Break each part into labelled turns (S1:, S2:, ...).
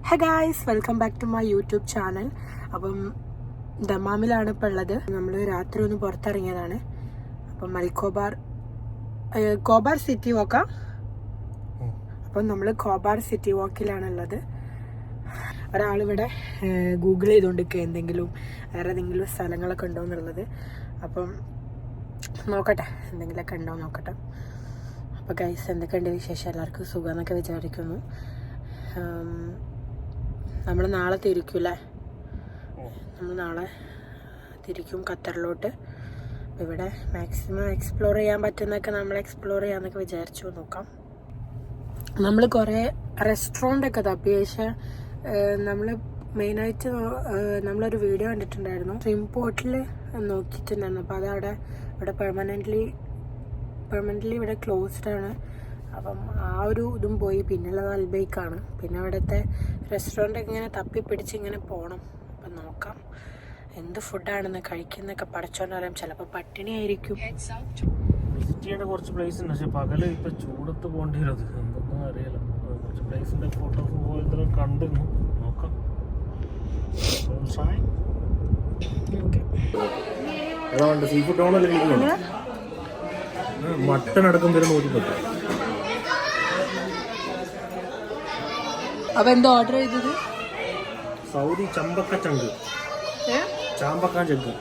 S1: Hey guys, welcome back to my YouTube channel. അപ്പം ദമാമിലാണ് ഇപ്പോൾ ഉള്ളത്. നമ്മൾ രാത്രി ഒന്ന് പുറത്തിറങ്ങിയതാണ്. അപ്പം കോബാർ സിറ്റി വാക്കാ. അപ്പം നമ്മൾ കോബാർ സിറ്റി വാക്കിലാണുള്ളത്. ഒരാളിവിടെ ഗൂഗിൾ ചെയ്തുകൊണ്ടിരിക്കുക എന്തെങ്കിലും വേറെ ഏതെങ്കിലും സ്ഥലങ്ങളൊക്കെ ഉണ്ടോ എന്നുള്ളത്. അപ്പം നോക്കട്ടെ, എന്തെങ്കിലുമൊക്കെ ഉണ്ടോ നോക്കട്ടെ. അപ്പോൾ ഗൈസ്, എന്തൊക്കെയുണ്ട് വിശേഷം? എല്ലാവർക്കും സുഖമെന്നൊക്കെ വിചാരിക്കുന്നു. നമ്മൾ നാളെ തിരിക്കൂല്ലേ? നമ്മൾ നാളെ തിരിക്കും ഖത്തറിലോട്ട്. ഇവിടെ മാക്സിമം എക്സ്പ്ലോർ ചെയ്യാൻ പറ്റുന്നതൊക്കെ നമ്മൾ എക്സ്പ്ലോർ ചെയ്യാമെന്നൊക്കെ വിചാരിച്ചു. നോക്കാം. നമ്മൾ കുറേ റെസ്റ്റോറൻ്റൊക്കെ തപ്പി. പക്ഷേ നമ്മൾ മെയിനായിട്ട് നമ്മളൊരു വീഡിയോ കണ്ടിട്ടുണ്ടായിരുന്നു, സ്വിം പോർട്ടിൽ നോക്കിയിട്ടുണ്ടായിരുന്നു. അപ്പോൾ അതവിടെ ഇവിടെ പെർമനൻ്റ്ലി ഇവിടെ ക്ലോസ്ഡ് ആണ്. അപ്പം ആ ഒരു ഇതും പോയി. പിന്നുള്ളത് അൽബൈക്കാണ്. പിന്നെ അവിടുത്തെ റെസ്റ്റോറൻ്റ് ഇങ്ങനെ തപ്പിപ്പിടിച്ച് ഇങ്ങനെ പോകണം. അപ്പം നോക്കാം എന്ത് ഫുഡാണെന്ന് കഴിക്കുന്നൊക്കെ പഠിച്ചോണ്ടറിയാം. ചിലപ്പോൾ പട്ടിണി ആയിരിക്കും.
S2: വിസിറ്റ് ചെയ്യേണ്ട കുറച്ച് പ്ലേസ് ഉണ്ട്, പക്ഷെ പകല് ഇപ്പം ചൂടത്ത് പോകേണ്ടി വരും. എന്തൊന്നും അറിയില്ല. കുറച്ച് പ്ലേസിൻ്റെ ഫോട്ടോസ് പോലത്തെ കണ്ടിരുന്നു. നോക്കാം. ഏതാണ്ട് സീ ഫുഡ് ആണല്ലോ. മട്ടൺ അടക്കം വരെ 110.
S1: അപ്പോൾ എന്താ ഓർഡർ ചെയ്തത്?
S2: സൗദി ചാമ്പക്ക ചങ്ക്. ചാമ്പക്ക ചങ്ക്.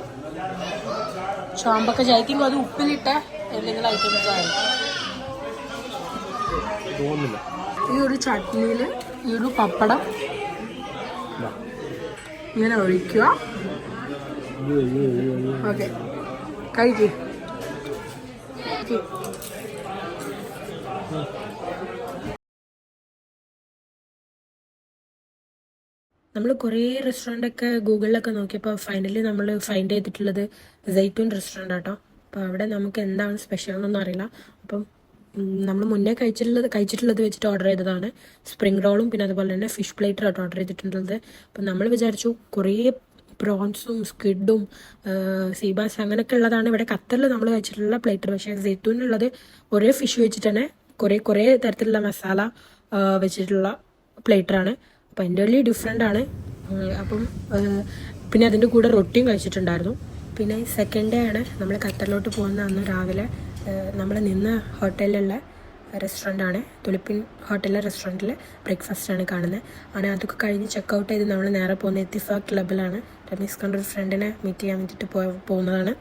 S1: ചാമ്പക്ക ചായക്കും അത് ഉപ്പിലിട്ട എന്തെങ്കിലും ഐറ്റംസ് ആണ്
S2: തോന്നുന്നില്ല.
S1: ഈ ഒരു ചട്നിയിൽ ഈ ഒരു പപ്പടം ഇങ്ങനെ ഒഴിക്കുക. ഓക്കെ, കഴിക്കും. നമ്മൾ കുറേ റെസ്റ്റോറൻ്റൊക്കെ ഗൂഗിളിലൊക്കെ നോക്കിയപ്പോൾ ഫൈനലി നമ്മൾ ഫൈൻഡ് ചെയ്തിട്ടുള്ളത് സൈത്തൂൻ റെസ്റ്റോറൻ്റ് ആട്ടോ. അപ്പോൾ അവിടെ നമുക്ക് എന്താണ് സ്പെഷ്യൽ എന്നൊന്നും അറിയില്ല. അപ്പം നമ്മൾ മുന്നേ കഴിച്ചിട്ടുള്ളത് വെച്ചിട്ട് ഓർഡർ ചെയ്തതാണ്. സ്പ്രിംഗ് റോളും പിന്നെ അതുപോലെ തന്നെ ഫിഷ് പ്ലേറ്ററാട്ടോ ഓർഡർ ചെയ്തിട്ടുള്ളത്. അപ്പം നമ്മൾ വിചാരിച്ചു കുറേ പ്രോൺസും സ്ക്വിഡും സീബാസ് അങ്ങനെയൊക്കെ ഉള്ളതാണ് ഇവിടെ ഖത്തറിൽ നമ്മൾ കഴിച്ചിട്ടുള്ള പ്ലേറ്റർ. പക്ഷേ സൈത്തൂനുള്ളത് ഒരേ ഫിഷ് വെച്ചിട്ട് തന്നെ കുറേ തരത്തിലുള്ള മസാല വെച്ചിട്ടുള്ള പ്ലേറ്ററാണ്. അപ്പം എൻ്റെ വലിയ ഡിഫറെൻ്റ് ആണ്. അപ്പം പിന്നെ അതിൻ്റെ കൂടെ റൊട്ടിയും കഴിച്ചിട്ടുണ്ടായിരുന്നു. പിന്നെ സെക്കൻഡ് ഡേ ആണ് നമ്മൾ ഖത്തറിലോട്ട് പോകുന്ന അന്ന് രാവിലെ നമ്മൾ നിന്ന ഹോട്ടലിലുള്ള റെസ്റ്റോറൻ്റാണ്, തുലിപ്പിൻ ഹോട്ടലിലെ റെസ്റ്റോറൻറ്റിൽ ബ്രേക്ക്ഫാസ്റ്റാണ് കാണുന്നത്. അങ്ങനെ അതൊക്കെ കഴിഞ്ഞ് ചെക്കൗട്ട് ചെയ്ത് നമ്മൾ നേരെ പോകുന്ന ഇത്തിഫാഖ് ക്ലബിലാണ്. റമീസ് കണ്ട ഒരു ഫ്രണ്ടിനെ മീറ്റ് ചെയ്യാൻ വേണ്ടിയിട്ട് പോകുന്നതാണ്.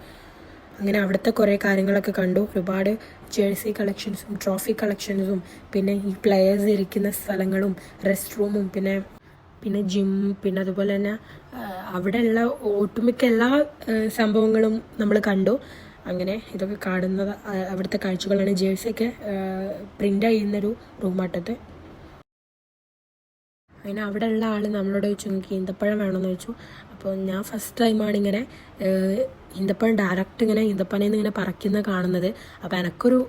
S1: അങ്ങനെ അവിടുത്തെ കുറേ കാര്യങ്ങളൊക്കെ കണ്ടു. ഒരുപാട് ജേഴ്സി കളക്ഷൻസും ട്രോഫി കളക്ഷൻസും പിന്നെ ഈ പ്ലെയേഴ്സ് ഇരിക്കുന്ന സ്ഥലങ്ങളും റെസ്റ്റ് റൂമും പിന്നെ ജിം പിന്നെ അതുപോലെ തന്നെ അവിടെയുള്ള ഒട്ടുമിക്ക എല്ലാ സംഭവങ്ങളും നമ്മൾ കണ്ടു. അങ്ങനെ ഇതൊക്കെ കാണുന്നത് അവിടുത്തെ കാഴ്ചകളാണ്. ജേഴ്സിയൊക്കെ പ്രിൻ്റ് ചെയ്യുന്നൊരു റൂമാട്ടത്ത്. അങ്ങനെ അവിടെ ഉള്ള ആൾ നമ്മളോട് ചോദിച്ചു എനിക്ക് ഈന്തപ്പഴം വേണമെന്ന് ചോദിച്ചു. അപ്പോൾ ഞാൻ ഫസ്റ്റ് ടൈമാണ് ഇങ്ങനെ ഈന്തപ്പഴം ഡയറക്റ്റ് ഇങ്ങനെ ഈന്തപ്പനയിൽ ഇങ്ങനെ പറിക്കുന്നത് കാണുന്നത്. അപ്പോൾ എനിക്കൊരു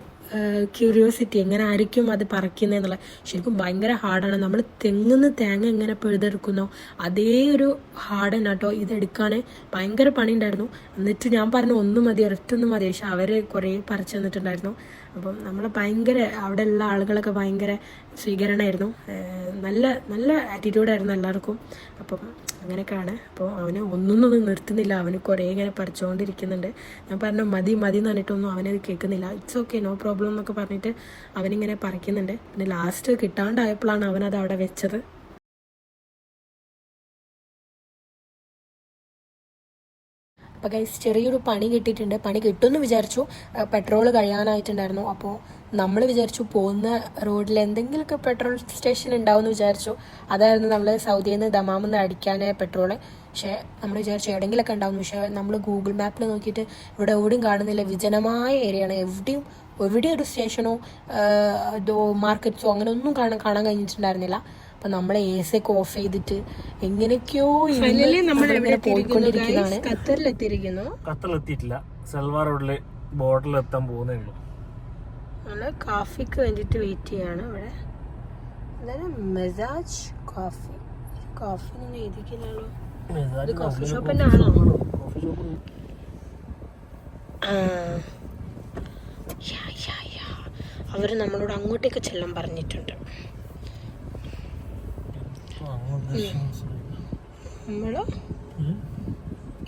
S1: ക്യൂരിയോസിറ്റി, എങ്ങനെ ആയിരിക്കും അത് പറിക്കുന്നതെന്നുള്ള. ശരിക്കും ഭയങ്കര ഹാർഡാണ്. നമ്മൾ തെങ്ങുന്ന തേങ്ങ എങ്ങനെ പിഴുതെടുക്കുന്നോ അതേ ഒരു ഹാർഡാണ് കേട്ടോ. ഇതെടുക്കാൻ ഭയങ്കര പണി ഉണ്ടായിരുന്നു. എന്നിട്ട് ഞാൻ പറഞ്ഞു ഒന്നും മതി, ഒരൊറ്റൊന്നും മതി. പക്ഷെ അവർ കുറേ പറിച്ചു തന്നിട്ടുണ്ടായിരുന്നു. അപ്പം നമ്മൾ ഭയങ്കര അവിടെ ഉള്ള ആളുകളൊക്കെ ഭയങ്കര സ്വീകരണമായിരുന്നു. നല്ല ആറ്റിറ്റ്യൂഡായിരുന്നു എല്ലാവർക്കും. അപ്പം അങ്ങനെയൊക്കെയാണ്. അപ്പോൾ അവന് ഒന്നും നിർത്തുന്നില്ല. അവന് കുറേ ഇങ്ങനെ പറിച്ചുകൊണ്ടിരിക്കുന്നുണ്ട്. ഞാൻ പറഞ്ഞു മതി എന്ന് പറഞ്ഞിട്ടൊന്നും അവനത് കേൾക്കുന്നില്ല. ഇറ്റ്സ് ഓക്കെ, നോ പ്രോബ്ലം എന്നൊക്കെ പറഞ്ഞിട്ട് അവനിങ്ങനെ പറിക്കുന്നുണ്ട്. പിന്നെ ലാസ്റ്റ് കിട്ടാണ്ടായപ്പോഴാണ് അവനത് അവിടെ വെച്ചത്. അപ്പോൾ ഗൈസ്, ചെറിയൊരു പണി കിട്ടിയിട്ടുണ്ട്. പണി കിട്ടുമെന്ന് വിചാരിച്ചു. പെട്രോൾ കഴിയാനായിട്ടുണ്ടായിരുന്നു. അപ്പോൾ നമ്മൾ വിചാരിച്ചു പോകുന്ന റോഡിൽ എന്തെങ്കിലുമൊക്കെ പെട്രോൾ സ്റ്റേഷൻ ഉണ്ടാവുമെന്ന് വിചാരിച്ചു. അതായിരുന്നു നമ്മൾ സൗദിയിൽ നിന്ന് ദമാമിൽ നിന്ന് അടിക്കാൻ പെട്രോൾ. പക്ഷേ നമ്മൾ വിചാരിച്ചു എവിടെയെങ്കിലൊക്കെ ഉണ്ടാവും. പക്ഷേ നമ്മൾ ഗൂഗിൾ മാപ്പിൽ നോക്കിയിട്ട് ഇവിടെ എവിടെയും കാണുന്നില്ല. വിജനമായ ഏരിയയാണ്. എവിടെയും ഒരു സ്റ്റേഷനോ മാർക്കറ്റ്സോ അങ്ങനെ ഒന്നും കാണാൻ കഴിഞ്ഞിട്ടുണ്ടായിരുന്നില്ല. അപ്പം നമ്മൾ AC ഒക്കെ ഓഫ് ചെയ്തിട്ട് എങ്ങനെയൊക്കെയോ പോയിക്കൊണ്ടിരിക്കുന്നതാണ്.
S2: ഖത്തറിലെത്തിയിട്ടില്ല. സൽവാർ റോഡില് ബോർഡറിൽ എത്താൻ പോകുന്നേ ഉള്ളൂ.
S1: നമ്മള് കാഫിക്ക് വേണ്ടിയിട്ട് വെയിറ്റ് ചെയ്യാണ് ഇവിടെ. അതായത് മെസാജ് കോഫിനൊന്നും എഴുതിക്കില്ലല്ലോ. ഇത് കോഫി ഷോപ്പ് തന്നെ ആണോ? അവർ നമ്മളോട് അങ്ങോട്ടേക്ക് ചെല്ലാൻ പറഞ്ഞിട്ടുണ്ട്. നമ്മൾ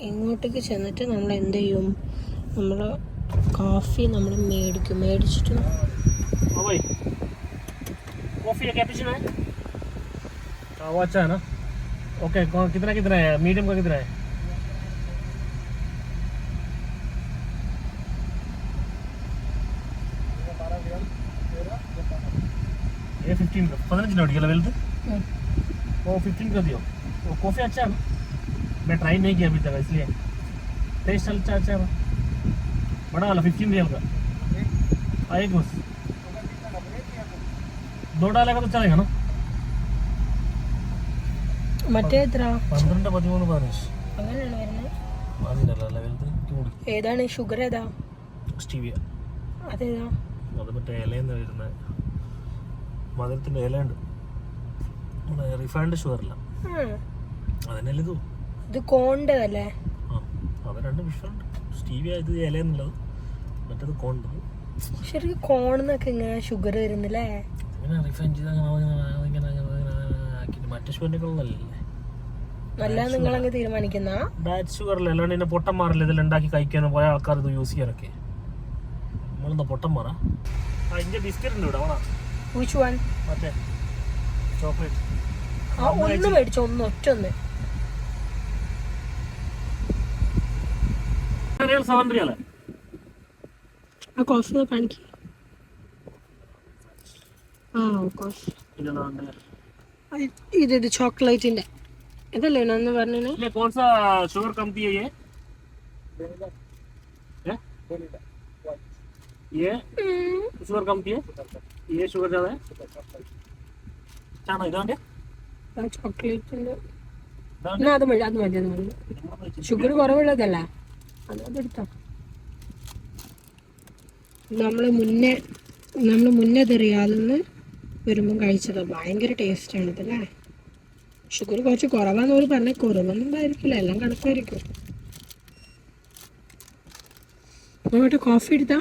S1: ഇങ്ങോട്ടേക്ക് ചെന്നിട്ട് നമ്മൾ എന്ത് ചെയ്യും, നമ്മൾ കോഫി നമ്മൾ മേടിച്ചിട്ട്
S2: कॉफी या कैपुचिनो है? वो अच्छा है ना. ओके, कितना कितना है? मीडियम का कितना है? ये 15 का 15 का लेवल थे. वो 15 का दियो. वो कॉफी अच्छा है ना? मैं ट्राई नहीं किया अभी तक, इसलिए टेस्ट अच्छा है. बड़ा वाला 15 रियल का. एक बस $2 का तो चलेगा ना.
S1: മറ്റേ എത്ര
S2: 12 13 15
S1: അങ്ങനെയാണ് വരുന്നത്.
S2: അതിനല്ല ലെവൽ
S1: ഏതാണ് ഷുഗർ? ഏതാ?
S2: സ്റ്റീവിയ.
S1: അതേതാ?
S2: അത് മറ്റേ ഇലയെന്ന് വരുന്ന മധുരത്തിൻ്റെ ഇലയുണ്ട്, റിഫൈൻഡ് ഷുഗർ അല്ല. അതിനല്ലേ
S1: ഇത് കോണ്ടതല്ലേ?
S2: ആ, അത് രണ്ട് ഡിഫറെൻറ്റ്. സ്റ്റീവിയ ഇത് ഇലയെന്നുള്ളത്, മറ്റേത് കോണ്ടത്.
S1: ശരിക്കും കോണെന്നൊക്കെ ഇങ്ങനെ ഷുഗർ വരുന്നില്ലേ?
S2: ഇങ്ങനെ റിഫൈൻ ചെയ്ത് ഇങ്ങനെ ആക്കിയിട്ട് മറ്റേ ഷുഗറിനേക്കുള്ളതല്ലേ.
S1: നല്ല നിങ്ങളങ്ങ് തീരുമാനിക്കുന്ന
S2: ഡയറ്റ് ഷുഗറല്ലേ, അല്ലാണ്ട് ഇതിൻ്റെ പൊട്ടന്മാരല്ലേ ഇതെല്ലാം ഉണ്ടാക്കി കഴിക്കാനും പോയ ആൾക്കാർ ഇത് യൂസ് ചെയ്യാനൊക്കെ. നമ്മളെന്താ പൊട്ടന്മാറാ? ആ, ഇൻ്റെ ബിസ്ക്കറ്റ് ഉണ്ട് ഇവിടെ. വേണം
S1: which one?
S2: മറ്റേ ചോക്ലേറ്റ്.
S1: ഒന്ന് മേടിച്ചോ, ഒറ്റൊന്ന്.
S2: 7 റിയൽ.
S1: ആ കോഫി കാണിക്ക്. കോഫി ഇത് ചോക്ലേറ്റിന്റെ ഇതല്ലേ അന്ന് പറഞ്ഞേ?
S2: कौन सा शुगर कम थी ये? ये शुगर कम थी है, ये शुगर ज्यादा है. ഇതാണ്ട്
S1: ചോക്ലേറ്റിന്റെ അത് മതി. ഷുഗർ കുറവുള്ളതല്ല, അതെടുത്തോ. നമ്മള് മുന്നേ റിയാദിന്ന് വരുമ്പോൾ കഴിച്ചത് ഭയങ്കര ടേസ്റ്റാണ് ഇതല്ലേ. ഷുഗർ കുറച്ച് കുറവാന്ന് പോലും പറഞ്ഞാൽ കുറവൊന്നും ഉണ്ടായിരിക്കില്ല, എല്ലാം കണക്കായിരിക്കും. അങ്ങോട്ട് കോഫി എടുത്താ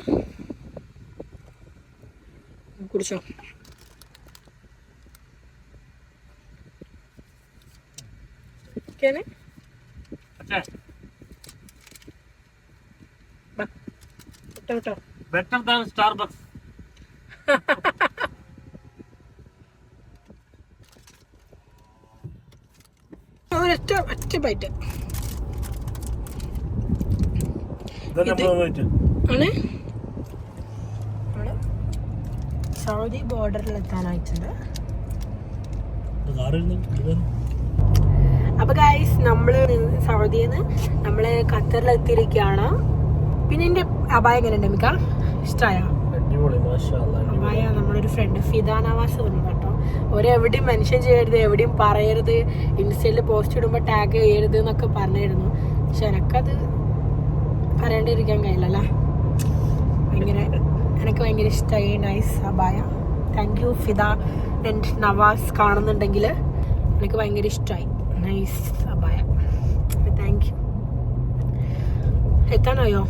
S1: കുടിച്ചോ. കേട്ടോ
S2: better than Starbucks.
S1: ഒറ്റ ബൈറ്റ് ആണ്. സൗദി ബോർഡറിൽ എത്താനായിട്ടുണ്ട്. അപ്പൊ ഗൈസ്, നമ്മള് സൗദിന്ന് നമ്മള് ഖത്തറിൽ എത്തിയിരിക്കുകയാണ്. പിന്നെ എന്റെ അബായ എങ്ങനെ ഉണ്ട് മിക്ക? ഇഷ്ടമായോ അബായ? നമ്മളൊരു ഫ്രണ്ട് ഫിദ നവാസ് വന്നു കേട്ടോ. ഒരെവിടെയും മെൻഷൻ ചെയ്യരുത്, എവിടെയും പറയരുത്, ഇൻസ്റ്റയിൽ പോസ്റ്റ് ഇടുമ്പോൾ ടാഗ് ചെയ്യരുത് എന്നൊക്കെ പറഞ്ഞിരുന്നു. പക്ഷെ എനക്കത് പറയാണ്ടിരിക്കാൻ കഴിയില്ലല്ലേ. എനിക്ക് ഭയങ്കര ഇഷ്ടമായി. Nice abaya. Thank you Fida and Nawaz. കാണുന്നുണ്ടെങ്കിൽ എനിക്ക് ഭയങ്കര ഇഷ്ടമായി. Nice abaya, thank you. എത്താനായോ?